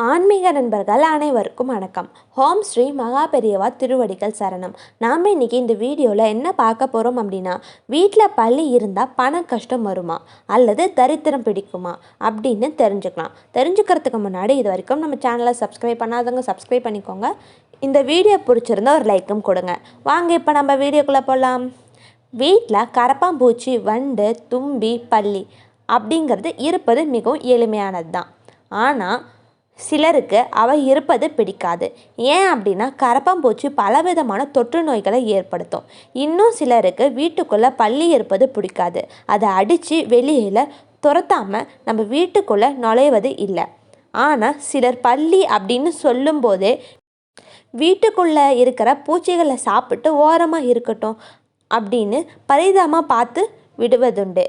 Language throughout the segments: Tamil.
ஆன்மீக நண்பர்கள் அனைவருக்கும் வணக்கம். ஹோம் ஸ்ரீ மகா பெரியவா திருவடிகள் சரணம். நாம் இன்றைக்கி இந்த வீடியோவில் என்ன பார்க்க போகிறோம் அப்படின்னா, வீட்டில் பள்ளி இருந்தால் பண கஷ்டம் வருமா அல்லது தரித்திரம் பிடிக்குமா அப்படின்னு தெரிஞ்சுக்கலாம். தெரிஞ்சுக்கிறதுக்கு முன்னாடி இது வரைக்கும் நம்ம சேனலை சப்ஸ்கிரைப் பண்ணாதவங்க சப்ஸ்கிரைப் பண்ணிக்கோங்க. இந்த வீடியோ பிடிச்சிருந்தா ஒரு லைக்கும் கொடுங்க. வாங்க இப்போ நம்ம வீடியோக்குள்ளே போகலாம். வீட்டில் கரப்பாம்பூச்சி, வண்டு, தும்பி, பல்லி அப்படிங்கிறது இருப்பது மிகவும் எளிமையானது தான். ஆனால் சிலருக்கு அவை இருப்பது பிடிக்காது. ஏன் அப்படின்னா கரப்பாம்பூச்சி பலவிதமான தொற்று நோய்களை ஏற்படுத்தும். இன்னும் சிலருக்கு வீட்டுக்குள்ளே பல்லி இருப்பது பிடிக்காது. அதை அடித்து வெளியில் துரத்தாமல் நம்ம வீட்டுக்குள்ளே நுழைவது இல்லை. ஆனால் சிலர் பல்லி அப்படின்னு சொல்லும்போதே வீட்டுக்குள்ளே இருக்கிற பூச்சிகளை சாப்பிட்டு ஓரமாக இருக்கட்டும் அப்படின்னு பரிதாபமாக பார்த்து விடுவதுண்டு.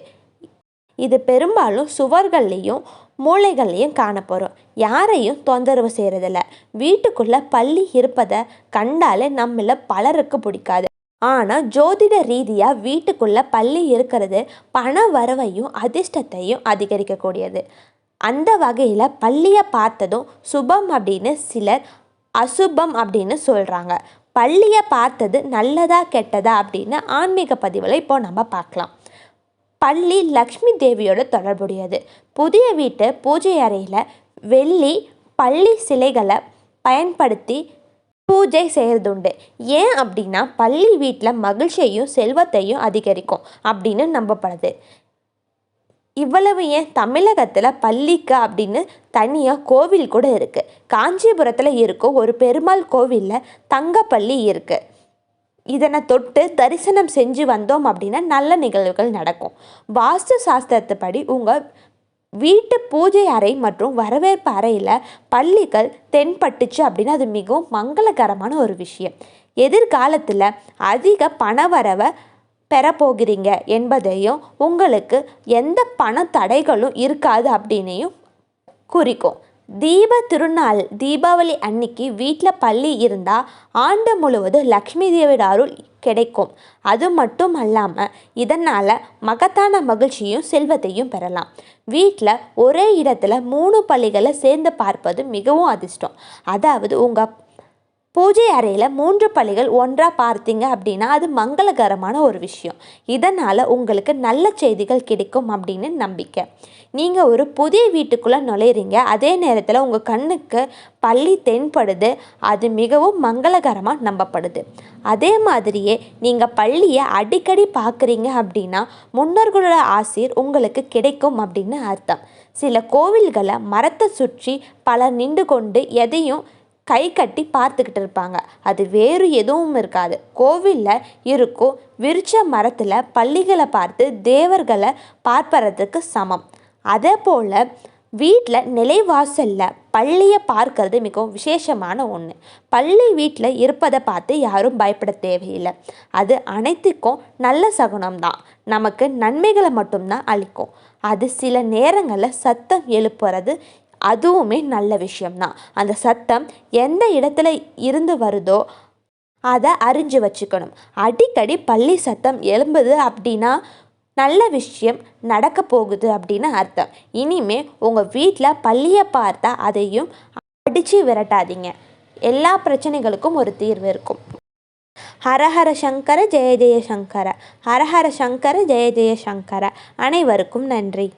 இது பெரும்பாலும் சுவர்கள்லேயும் மூளைகள்லையும் காணப்போகிறோம். யாரையும் தொந்தரவு செய்கிறதில்ல. வீட்டுக்குள்ளே பல்லி இருப்பதை கண்டாலே நம்மள பலருக்கு பிடிக்காது. ஆனால் ஜோதிட ரீதியாக வீட்டுக்குள்ளே பல்லி இருக்கிறது பண வரவையும் அதிர்ஷ்டத்தையும் அதிகரிக்கக்கூடியது. அந்த வகையில் பல்லியை பார்த்ததும் சுபம் அப்படின்னு சிலர் அசுபம் அப்படின்னு சொல்கிறாங்க. பல்லியை பார்த்தது நல்லதா கெட்டதா அப்படின்னு ஆன்மீக பதிவில் இப்போ நம்ம பார்க்கலாம். பல்லி லக்ஷ்மி தேவியோட தொடர்புடையது. புதிய வீட்டு பூஜை அறையில் வெள்ளி பல்லி சிலைகளை பயன்படுத்தி பூஜை செய்கிறதுண்டு. ஏன் அப்படின்னா பல்லி வீட்டில் மகிழ்ச்சியையும் செல்வத்தையும் அதிகரிக்கும் அப்படின்னு நம்பப்படுது. இவ்வளவு ஏன், தமிழகத்தில் பல்லிக்கு அப்படின்னு தனியாக கோவில் கூட இருக்குது. காஞ்சிபுரத்தில் இருக்கும் ஒரு பெருமாள் கோவிலில் தங்கப்பள்ளி இருக்குது. இதனை தொட்டு தரிசனம் செஞ்சு வந்தோம் அப்படின்னா நல்ல நிகழ்வுகள் நடக்கும். வாஸ்து சாஸ்திரத்துப்படி உங்கள் வீட்டு பூஜை அறை மற்றும் வரவேற்பு அறையில் பல்லிகள் தென்பட்டுச்சு அப்படின்னா அது மிகவும் மங்களகரமான ஒரு விஷயம். எதிர்காலத்தில் அதிக பண வரவை பெறப்போகிறீங்க என்பதையும் உங்களுக்கு எந்த பண தடைகளும் இருக்காது அப்படின்னையும் குறிக்கும். தீப திருநாள் தீபாவளி அன்னைக்கு வீட்டில் பல்லி இருந்தால் ஆண்டு முழுவதும் லக்ஷ்மி தேவியோட அருள் கிடைக்கும். அது மட்டும் அல்லாமல் இதனால் மகத்தான மகிழ்ச்சியும் செல்வத்தையும் பெறலாம். வீட்டில் ஒரே இடத்துல 3 பல்லிகளை சேர்ந்து பார்ப்பது மிகவும் அதிர்ஷ்டம். அதாவது உங்கள் பூஜை அறையில் 3 பல்லிகள் ஒன்றாக பார்த்தீங்க அப்படின்னா அது மங்களகரமான ஒரு விஷயம். இதனால் உங்களுக்கு நல்ல செய்திகள் கிடைக்கும் அப்படின்னு நம்பிக்கை. நீங்கள் ஒரு புதிய வீட்டுக்குள்ளே நுழையிறீங்க, அதே நேரத்தில் உங்கள் கண்ணுக்கு பல்லி தென்படுது, அது மிகவும் மங்களகரமாக நம்பப்படுது. அதே மாதிரியே நீங்கள் பல்லியை அடிக்கடி பார்க்குறீங்க அப்படின்னா முன்னோர்களோட ஆசீர் உங்களுக்கு கிடைக்கும் அப்படின்னு அர்த்தம். சில கோவில்களை மரத்தை சுற்றி பலர் நின்று கொண்டு எதையும் கை கட்டி பார்த்துக்கிட்டு இருப்பாங்க. அது வேறு எதுவும் இருக்காது. கோவிலில் இருக்கும் விருட்ச மரத்தில் பல்லிகளை பார்த்து தேவர்களை பார்ப்பறதுக்கு சமம். அதே போல் வீட்டில் நிலைவாசலில் பல்லியை பார்க்கறது மிகவும் விசேஷமான ஒன்று. பல்லி வீட்டில் இருப்பதை பார்த்து யாரும் பயப்பட தேவையில்லை. அது அனைத்துக்கும் நல்ல சகுனம்தான். நமக்கு நன்மைகளை மட்டும்தான் அளிக்கும். அது சில நேரங்களில் சத்தம் எழுப்புறது அதுவுமே நல்ல விஷயம்தான். அந்த சத்தம் எந்த இடத்துல இருந்து வருதோ அதை அறிஞ்சு வச்சுக்கணும். அடிக்கடி பல்லி சத்தம் எழும்புது அப்படின்னா நல்ல விஷயம் நடக்க போகுது அப்படின்னு அர்த்தம். இனிமே உங்கள் வீட்டில் பல்லியை பார்த்தா அதையும் அடித்து விரட்டாதீங்க. எல்லா பிரச்சனைகளுக்கும் ஒரு தீர்வு இருக்கும். ஹரஹர சங்கர ஜெய ஜெய சங்கர, ஹரஹர சங்கர ஜெய ஜெய சங்கர. அனைவருக்கும் நன்றி.